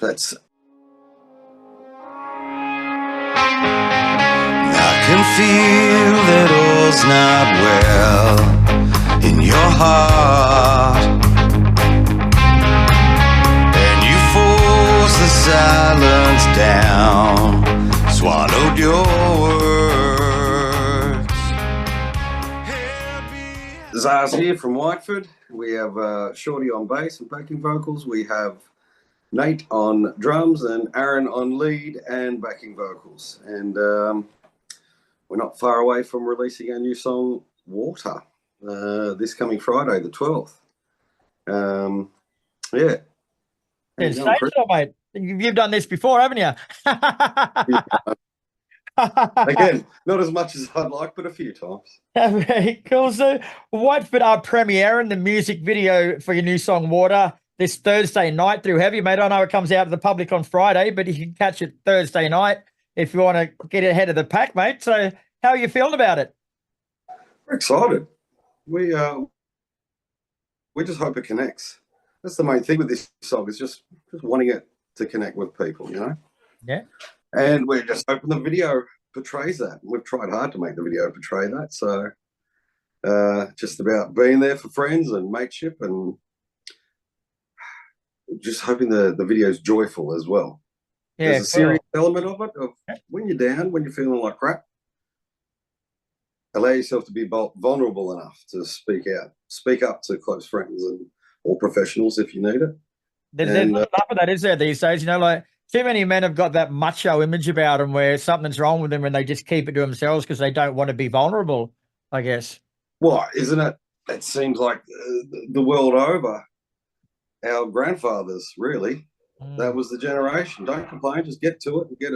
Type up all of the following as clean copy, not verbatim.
That's. I can feel that all's not well in your heart, and you force the silence down, swallowed your words. ZARZ here from Whiteford. We have Shorty on bass and backing vocals. We have Nate on drums and Aaron on lead and backing vocals. And we're not far away from releasing our new song, Water, this coming Friday, the 12th. Yeah. It's sensational, mate. You've done this before, haven't you? Again, not as much as I'd like, but a few times. Very cool. So, Whiteford are premiering the music video for your new song, Water, this Thursday night through Heavy, mate. I know it comes out to the public on Friday, but you can catch it Thursday night if you want to get ahead of the pack, mate. So how are you feeling about it? We're excited. We just hope it connects. That's the main thing with this song, is just wanting it to connect with people, you know? Yeah. And we're just hoping the video portrays that. We've tried hard to make the video portray that. So just about being there for friends and mateship, and just hoping the video's joyful as well. Yeah, there's a serious element of it, of when you're down, when you're feeling like crap, allow yourself to be vulnerable enough to speak up to close friends and or professionals if you need it. There's not enough of that, is there, these days? You know, like, too many men have got that macho image about them where something's wrong with them and they just keep it to themselves because they don't want to be vulnerable, I guess. Well, isn't it? It seems like the world over, our grandfathers, really, that was the generation. Don't complain, just get to it and get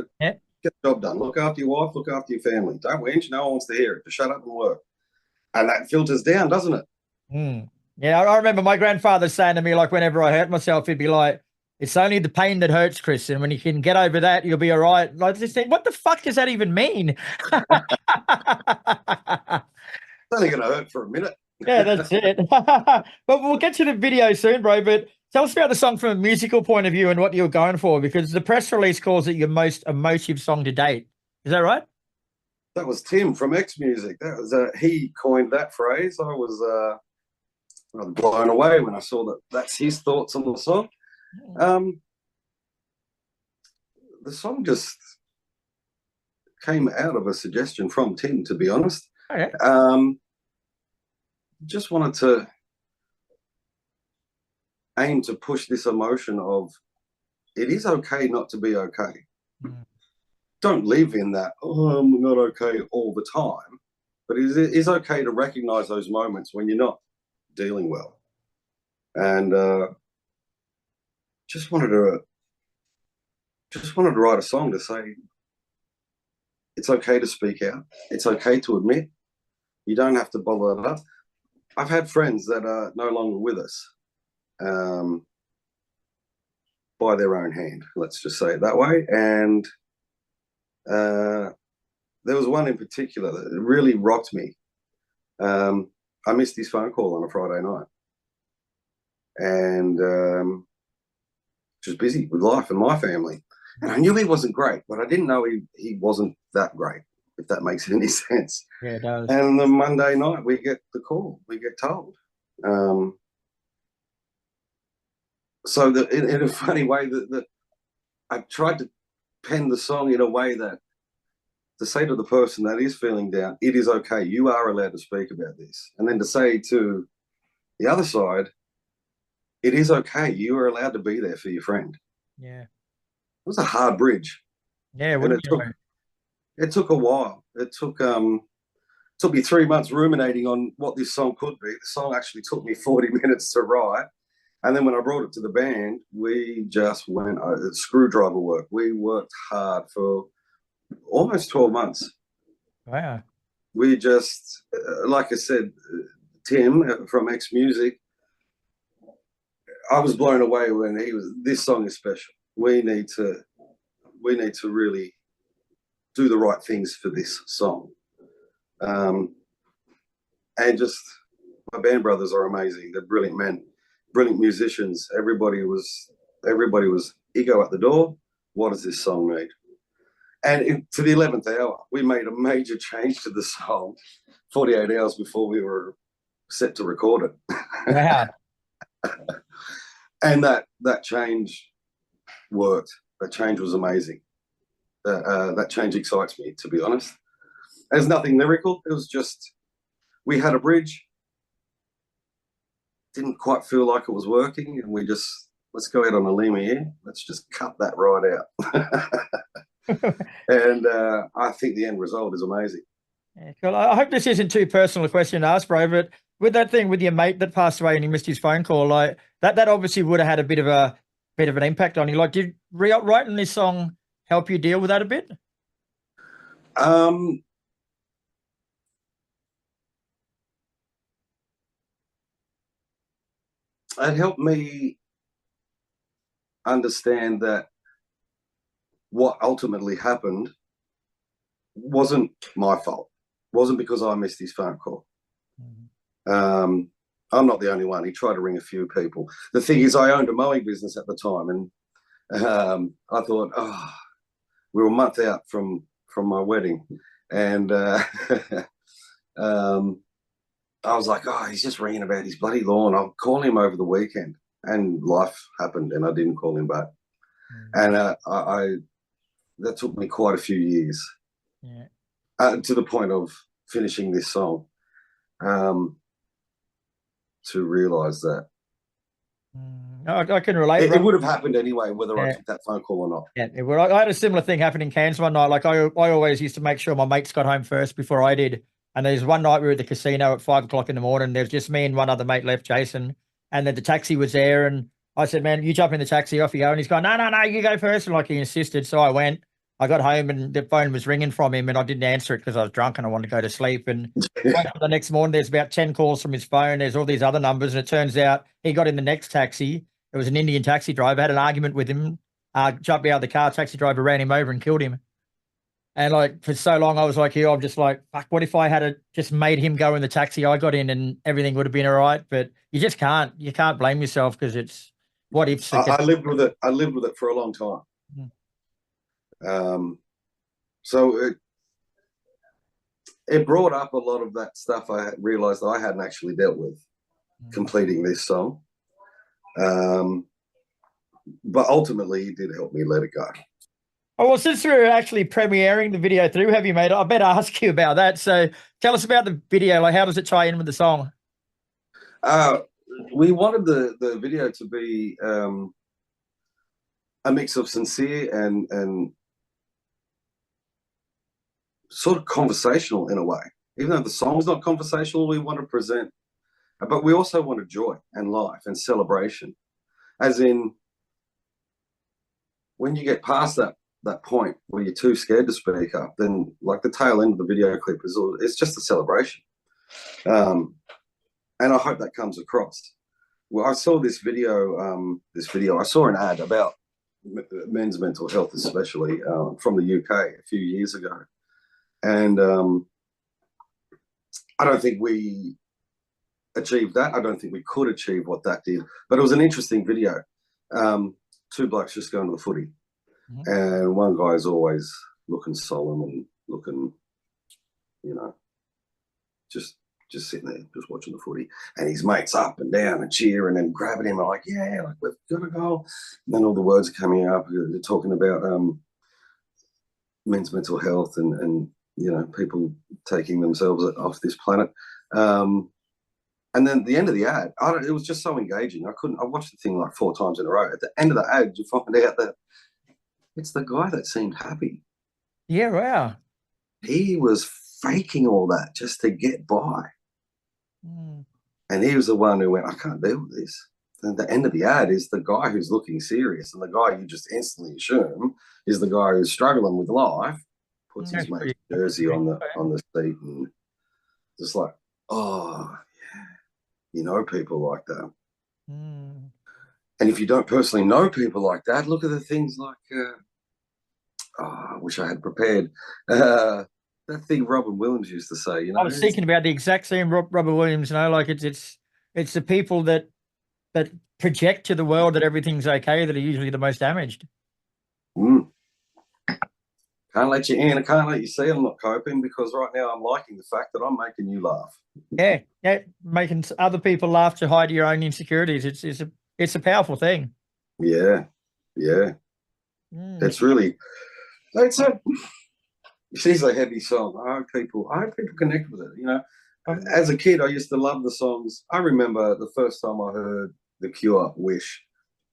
the job done. Look after your wife, look after your family. Don't whinge, no one wants to hear it. Just shut up and work. And that filters down, doesn't it? Yeah, I remember my grandfather saying to me, like, whenever I hurt myself, he'd be like, "It's only the pain that hurts, Chris, and when you can get over that, you'll be all right." I just think, what the fuck does that even mean? It's only going to hurt for a minute. Yeah, that's it. But we'll get to the video soon, bro. But tell us about the song from a musical point of view and what you're going for, because the press release calls it your most emotive song to date. Is that right? That was Tim from XMusic. That was he coined that phrase. I was blown away when I saw that. That's his thoughts on the song. The song just came out of a suggestion from Tim, to be honest. Okay. Just wanted to aim to push this emotion of it is okay not to be okay. Don't live in that, oh, I'm not okay all the time, but it is okay to recognize those moments when you're not dealing well. And just wanted to write a song to say it's okay to speak out. It's okay to admit. You don't have to bottle it up. I've had friends that are no longer with us by their own hand, let's just say it that way. And there was one in particular that really rocked me. I missed his phone call on a Friday night, and just busy with life and my family. And I knew he wasn't great, but I didn't know he wasn't that great, if that makes any sense. Yeah, it does. And the Monday night we get the call, we get told. So in a funny way that I tried to pen the song in a way that to say to the person that is feeling down, it is okay, you are allowed to speak about this. And then to say to the other side, it is okay, you are allowed to be there for your friend. Yeah. It was a hard bridge. Yeah, it took a while. It took me 3 months ruminating on what this song could be. The song actually took me 40 minutes to write. And then when I brought it to the band, we just went screwdriver work. We worked hard for almost 12 months. Wow. We just, like I said, Tim from XMusic, I was blown away when this song is special. We need to really do the right things for this song. And just, my band brothers are amazing. They're brilliant men, brilliant musicians. Everybody was ego at the door. What does this song need? And to the 11th hour, we made a major change to the song 48 hours before we were set to record it. Wow. And that change worked. That change was amazing. That change excites me, to be honest. There's nothing lyrical. It was just, we had a bridge, didn't quite feel like it was working, and we just, let's go out on a limb here. Let's just cut that right out. And I think the end result is amazing. Yeah, cool. I hope this isn't too personal a question to ask, bro, but with that thing with your mate that passed away and he missed his phone call, like that obviously would have had a bit of an impact on you. Like, did writing this song help you deal with that a bit? It helped me understand that what ultimately happened wasn't my fault. Wasn't because I missed his phone call. I'm not the only one. He tried to ring a few people. The thing is, I owned a mowing business at the time, and I thought, oh, we were a month out from my wedding, and I was like, oh, he's just ringing about his bloody lawn. I'll call him over the weekend. And life happened, and I didn't call him back. And that took me quite a few years, to the point of finishing this song, to realise that I can relate. It would have happened anyway, whether I took that phone call or not. Yeah, I had a similar thing happen in Cairns one night. Like I always used to make sure my mates got home first before I did. And there's one night we were at the casino at 5 o'clock in the morning. There's just me and one other mate left, Jason. And then the taxi was there. And I said, man, you jump in the taxi, off you go. And he's going, no, you go first. And like he insisted. So I went. I got home and the phone was ringing from him and I didn't answer it because I was drunk and I wanted to go to sleep. And the next morning, there's about 10 calls from his phone. There's all these other numbers. And it turns out he got in the next taxi. It was an Indian taxi driver. Had an argument with him. Jumped out of the car. Taxi driver ran him over and killed him. And like for so long, I was like, I'm just like, fuck, what if I had just made him go in the taxi I got in and everything would have been all right? But you just can't. You can't blame yourself because it's what ifs. I lived with it. I lived with it for a long time. So it brought up a lot of that stuff I realized I hadn't actually dealt with completing this song. But ultimately, it did help me let it go. Oh, well, since we're actually premiering the video through Have You Made It, I better ask you about that. So tell us about the video. Like, how does it tie in with the song? We wanted the video to be a mix of sincere and sort of conversational in a way. Even though the song's not conversational, we want to present, but we also wanted joy and life and celebration. As in, when you get past that point where you're too scared to speak up, then like the tail end of the video clip it's just a celebration. And I hope that comes across. Well, I saw this video, I saw an ad about men's mental health, especially from the UK a few years ago. And I don't think we achieved that. I don't think we could achieve what that did, but it was an interesting video. Two blokes just going to the footy. And one guy's always looking solemn and looking, just sitting there, just watching the footy. And his mates up and down and cheering and grabbing him, like, yeah, like we've got to go. And then all the words are coming up. They're talking about men's mental health and people taking themselves off this planet. And then the end of the ad, it was just so engaging. I watched the thing like 4 times in a row. At the end of the ad, you find out that it's the guy that seemed happy. Yeah, wow. He was faking all that just to get by. And he was the one who went, I can't deal with this. And the end of the ad is the guy who's looking serious, and the guy you just instantly assume is the guy who's struggling with life, puts his mate's jersey on the seat and just like, oh, yeah, people like that. And if you don't personally know people like that, look at the things like, I wish I had prepared. That thing Robin Williams used to say, I was thinking about the exact same Robert Williams, like it's the people that project to the world that everything's okay that are usually the most damaged. Mm. Can't let you in. I can't let you see I'm not coping, because right now I'm liking the fact that I'm making you laugh. Yeah, yeah, making other people laugh to hide your own insecurities. It's a powerful thing. Yeah, yeah. It's really, it's a heavy song. I hope people connect with it. You know, as a kid, I used to love the songs. I remember the first time I heard The Cure, Wish,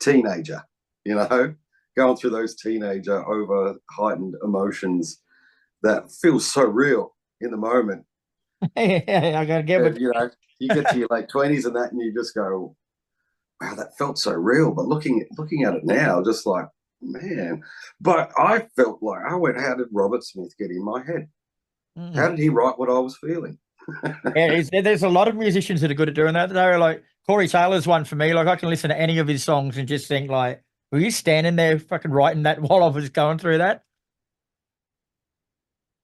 teenager. You know, going through those teenager over heightened emotions that feel so real in the moment. Yeah, I gotta get And, you know, you get to your late 20s and that, and you just go, wow, that felt so real. But looking at it now, just like, man. But I felt like, I went, how did Robert Smith get in my head? How did he write what I was feeling? Yeah, there's a lot of musicians that are good at doing that. They're like, Corey Taylor's one for me. Like, I can listen to any of his songs and just think, like, were you standing there fucking writing that while I was going through that?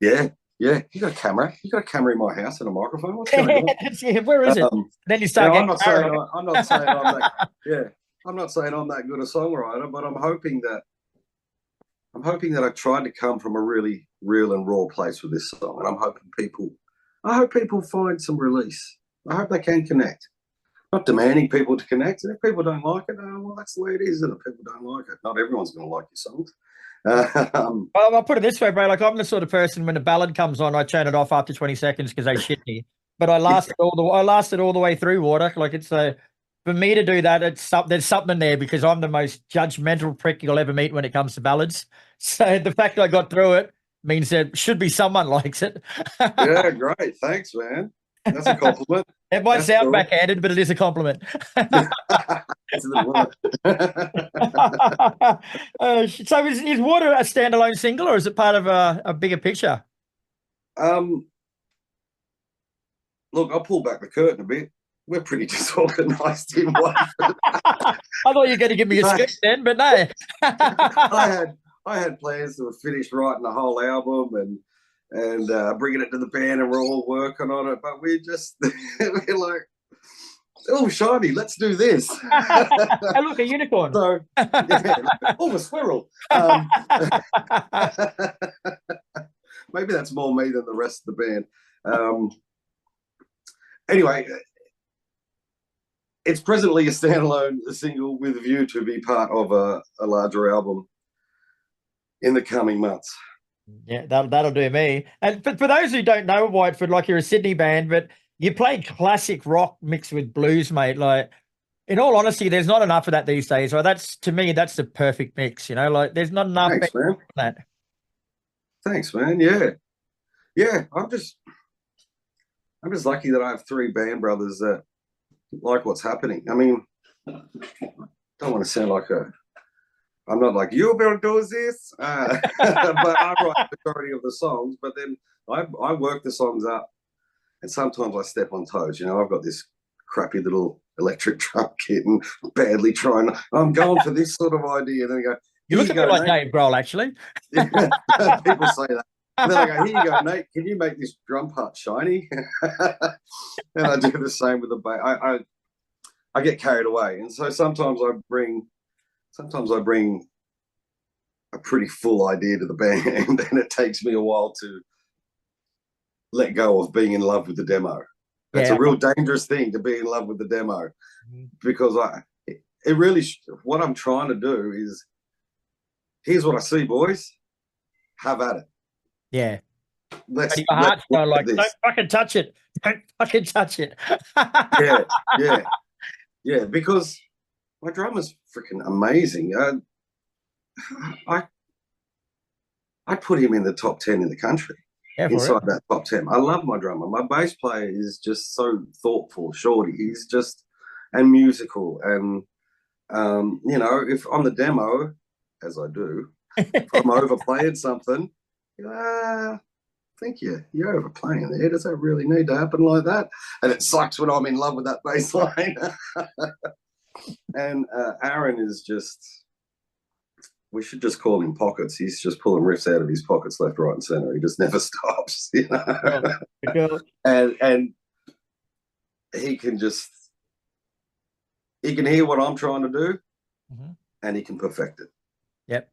Yeah, yeah. You got a camera. You got a camera in my house and a microphone. What's going on? Yeah, where is it? Then you start I'm getting not saying I'm that. Yeah, I'm not saying I'm that good a songwriter, but I'm hoping that I tried to come from a really real and raw place with this song, and I hope people find some release. I hope they can connect. Not demanding people to connect, and if people don't like it, well, that's the way it is. And if people don't like it, not everyone's going to like your songs. Well, I'll put it this way, bro. Like, I'm the sort of person, when a ballad comes on, I turn it off after 20 seconds because they shit me. But I lasted all the way through, Water. Like, it's for me to do that, there's something there, because I'm the most judgmental prick you'll ever meet when it comes to ballads. So the fact that I got through it means there should be someone likes it. Yeah, great. Thanks, man. That's a compliment. It might sound backhanded, but it is a compliment. So is Water a standalone single, or is it part of a bigger picture? Look, I'll pull back the curtain a bit. We're pretty disorganized in Whiteford. I thought you were going to give me a scoop then, but no. I had plans to finish writing the whole album and bringing it to the band, and we're all working on it. But we're like, oh, shiny, let's do this. Hey, look, a unicorn. So, yeah, oh, a squirrel. Maybe that's more me than the rest of the band. Anyway, it's presently a standalone single with a view to be part of a larger album in the coming months. Yeah, that'll do me. And for those who don't know Whiteford, like, you're a Sydney band, but you play classic rock mixed with blues, mate. Like, in all honesty, there's not enough of that these days. Well, to me, that's the perfect mix. You know, like, there's not enough. Thanks, man. That. Thanks, man. Yeah, yeah. I'm just lucky that I have three band brothers that like what's happening. I mean, I don't want to sound like I'm not like, you will do this, but I write the majority of the songs. But then I work the songs up, and sometimes I step on toes. You know, I've got this crappy little electric drum kit and badly trying. I'm going for this sort of idea, and then I go, you look a bit like Dave Grohl, actually. People say that. And then I go, here you go, Nate. Can you make this drum part shiny? And I do the same with the bass. I get carried away, and so sometimes I bring a pretty full idea to the band, and it takes me a while to let go of being in love with the demo. That's a real dangerous thing, to be in love with the demo, because what I'm trying to do is, here's what I see, boys. Have at it. Yeah. Let's your heart's going like, don't fucking touch it. Don't fucking touch it. Yeah, because my drummer's freaking amazing. I put him in the top 10 in the country. Inside that top 10. I love my drummer. My bass player is just so thoughtful, shorty. He's just, and musical. And, you know, if on the demo, as I do, if I'm overplaying something, I think you're overplaying there. Does that really need to happen like that? And it sucks when I'm in love with that bass line. And Aaron is just, we should just call him Pockets. He's just pulling riffs out of his pockets left, right, and center. He just never stops, you know. And he can just, he can hear what I'm trying to do, Mm-hmm. and he can perfect it. Yep.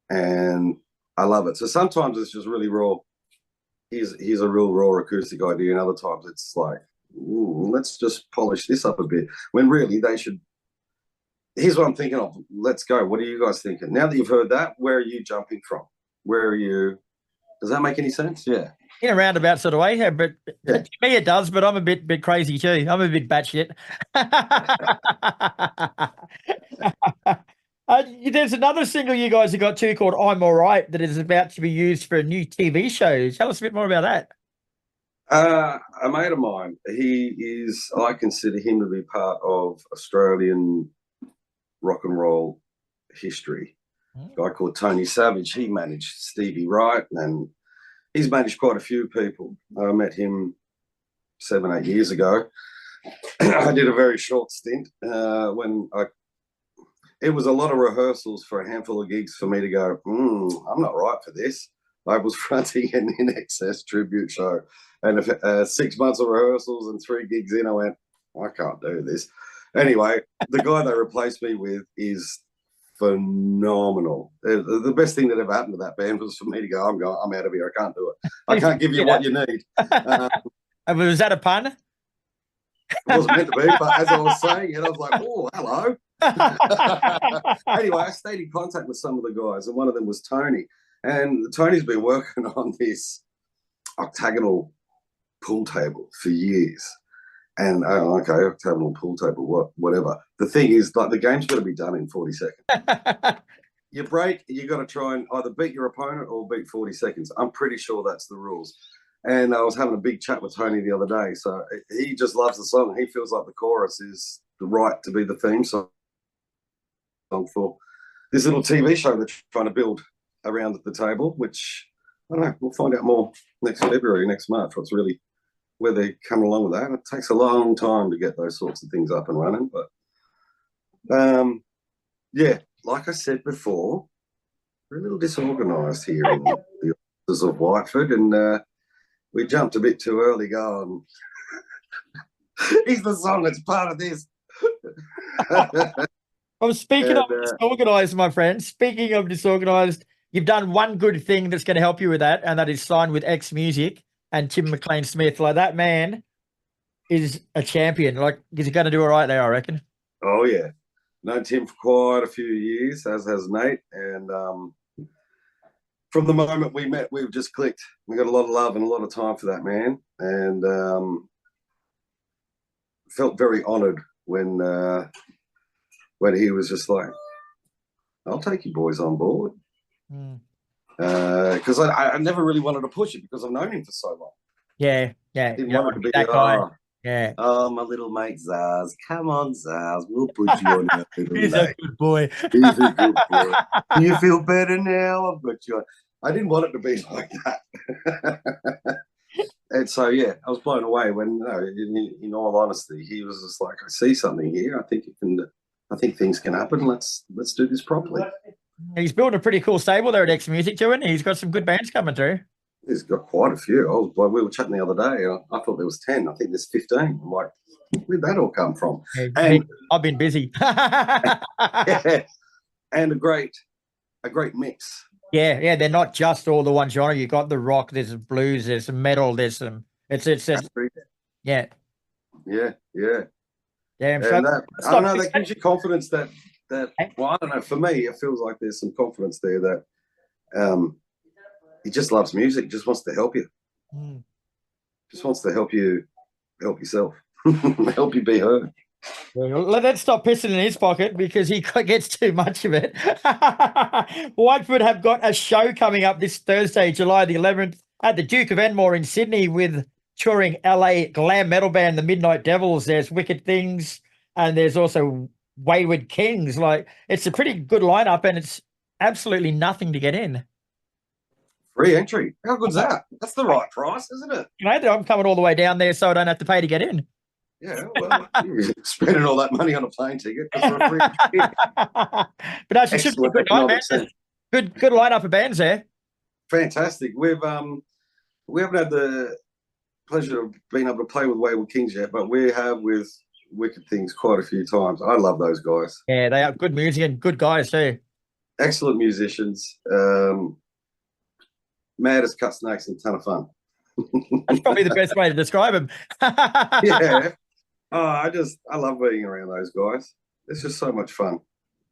And I love it. So sometimes it's just really raw. Here's a real raw acoustic idea, and other times it's like, let's just polish this up a bit. When really they should. Here's what I'm thinking of. Let's go. What are you guys thinking? Now that you've heard that, where are you jumping from? Where are you? Does that make any sense? Yeah. In a roundabout sort of way, yeah, but Yeah. to me it does. But I'm a bit crazy too. I'm a bit batshit. There's another single you guys have got too called "I'm All Right" that is about to be used for a new TV show. Tell us a bit more about that. A mate of mine. I consider him to be part of Australian rock and roll history. A guy called Tony Savage. He managed Stevie Wright, and he's managed quite a few people. I met him 7-8 years ago. I did a very short stint it was a lot of rehearsals for a handful of gigs for me to go, I'm not right for this. I was fronting an In Excess tribute show, and 6 months of rehearsals and 3 gigs in, I went, I can't do this. Anyway, the guy they replaced me with is phenomenal. The best thing that ever happened to that band was for me to go, I'm out of here. I can't do it. I can't give you what you need. Was that a pun? It wasn't meant to be, but as I was saying it, I was like, oh, hello. Anyway, I stayed in contact with some of the guys, and one of them was Tony. And Tony's been working on this octagonal pool table for years. And okay, octagonal pool table, whatever. The thing is, like, the game's got to be done in 40 seconds. You break, you got to try and either beat your opponent or beat 40 seconds. I'm pretty sure that's the rules. And I was having a big chat with Tony the other day. So he just loves the song. He feels like the chorus is the right to be the theme song for this little TV show they're trying to build around the table, which, I don't know, we'll find out more next February, next March, what's really where they're coming along with that. It takes a long time to get those sorts of things up and running. But, yeah, like I said before, we're a little disorganised here in the offices of Whiteford, and we jumped a bit too early going, he's the song that's part of this. Well, speaking of disorganised, my friend, speaking of disorganised, you've done one good thing that's going to help you with that, and that is signed with XMusic and Tim McLean-Smith. Like, that man is a champion. Like, he's going to do all right there, I reckon. Oh, yeah. Known Tim for quite a few years, as has Nate. And from the moment we met, we've just clicked. We got a lot of love and a lot of time for that man. And felt very honoured when he was just like, I'll take you boys on board. Because I never really wanted to push it because I've known him for so long. Yeah. Didn't want it to be that guy. Yeah. Oh, my little mate ZARZ. Come on, ZARZ. We'll put you on your little He's mate. a good boy. He's a good boy. Do you feel better now? I've got you on. I didn't want it to be like that. And so, yeah, I was blown away when, in all honesty, he was just like, I see something here. I think things can happen. Let's do this properly. He's building a pretty cool stable there at XMusic too, and he's got some good bands coming through. He's got quite a few. We were chatting the other day, and I thought there was 10. I think there's 15. I'm like, where'd that all come from? Yeah, and I've been busy. Yeah, and a great mix. Yeah, they're not just all the one genre. You got the rock, there's some blues, there's some metal, there's some. It's yeah. And that, I don't know, that gives you confidence that well, I don't know, for me, it feels like there's some confidence there that he just loves music, just wants to help you. Just wants to help yourself, help you be heard. Well, let's stop pissing in his pocket because he gets too much of it. Whiteford have got a show coming up this Thursday, July the 11th, at the Duke of Enmore in Sydney with touring LA glam metal band, the Midnight Devils. There's Wicked Things, and there's also Wayward Kings. Like, it's a pretty good lineup, and it's absolutely nothing to get in. Free entry. How good's that? That's the right price, isn't it? You know, I'm coming all the way down there so I don't have to pay to get in. Yeah, well, you're spending all that money on a plane ticket for a free ticket. But actually, should be a good night, man. Good lineup of bands there. Fantastic. We haven't had the pleasure of being able to play with Wayward Kings yet, but we have with Wicked Things quite a few times. I love those guys. Yeah, they are good music and good guys too. Excellent musicians. Mad as cut snakes and a ton of fun. That's probably the best way to describe them. Yeah. Oh, I love being around those guys. It's just so much fun.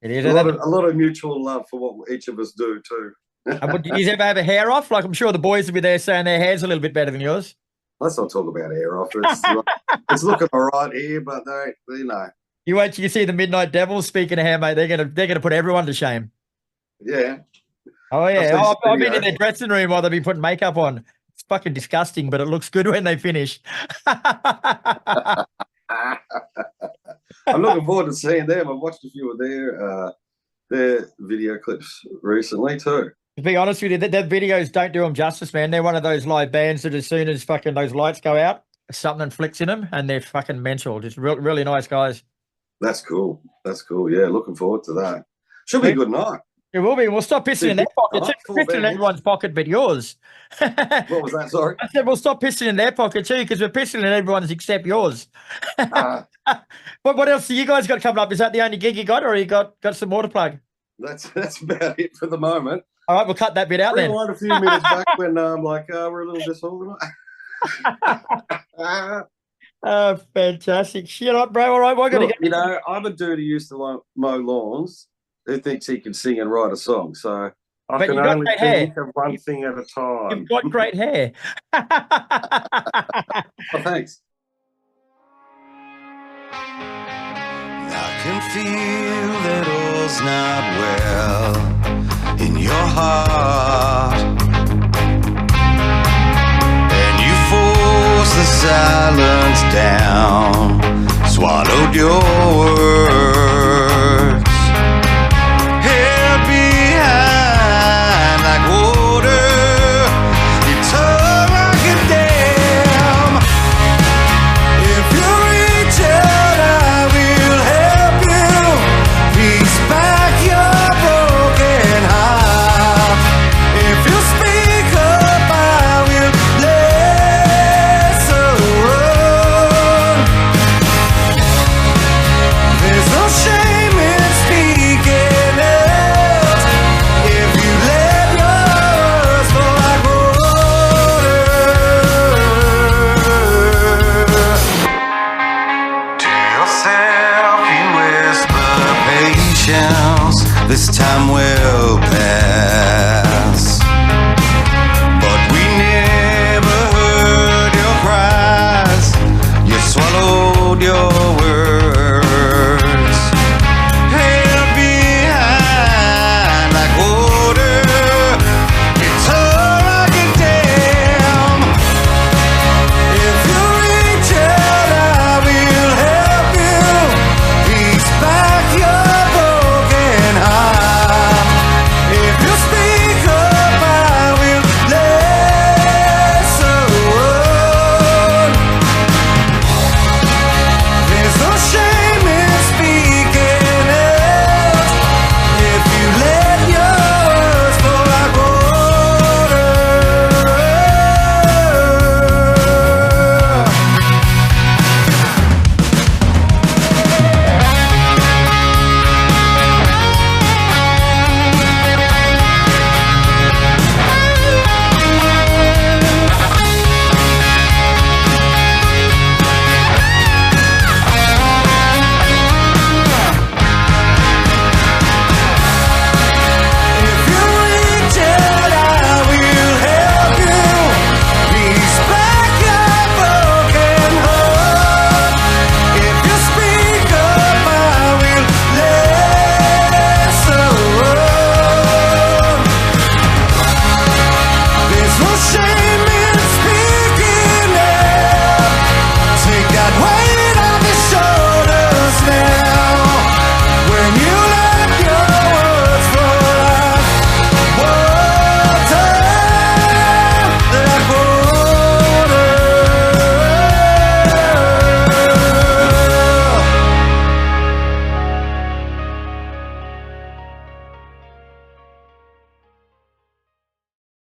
It is. A lot of mutual love for what each of us do too. Did you ever have a hair off? Like, I'm sure the boys will be there saying their hair's a little bit better than yours. Let's not talk about hair off. It's looking all right here, but you know. You wait till you see the Midnight Devils. Speaking of hair, mate, they're gonna put everyone to shame. Yeah. Oh yeah. I've been in their dressing room while they've been putting makeup on. It's fucking disgusting, but it looks good when they finish. I'm looking forward to seeing them. I've watched a few of their video clips recently too. To be honest with you, their videos don't do them justice, man. They're one of those live bands that as soon as fucking those lights go out, something flicks in them and they're fucking mental. Just really nice guys. That's cool. That's cool. Yeah, looking forward to that. Should be a good night. It will be. We'll stop pissing in their pockets. Pissing in everyone's pocket but yours. What was that? Sorry? I said we'll stop pissing in their pocket too because we're pissing in everyone's except yours. What else do you guys got coming up? Is that the only gig you got or you got some more to plug? That's about it for the moment. All right, we'll cut that bit out then. Rewind a few minutes back when I'm like, we're a little disorganized. Oh, fantastic. Shit up, bro. All right, well, I gotta Look, you know, I'm a dude who used to mow lawns who thinks he can sing and write a song. So I can only think of one thing at a time. You've got great hair. Oh, thanks. I can feel that all's not well in your heart, and you force the silence down, swallowed your words.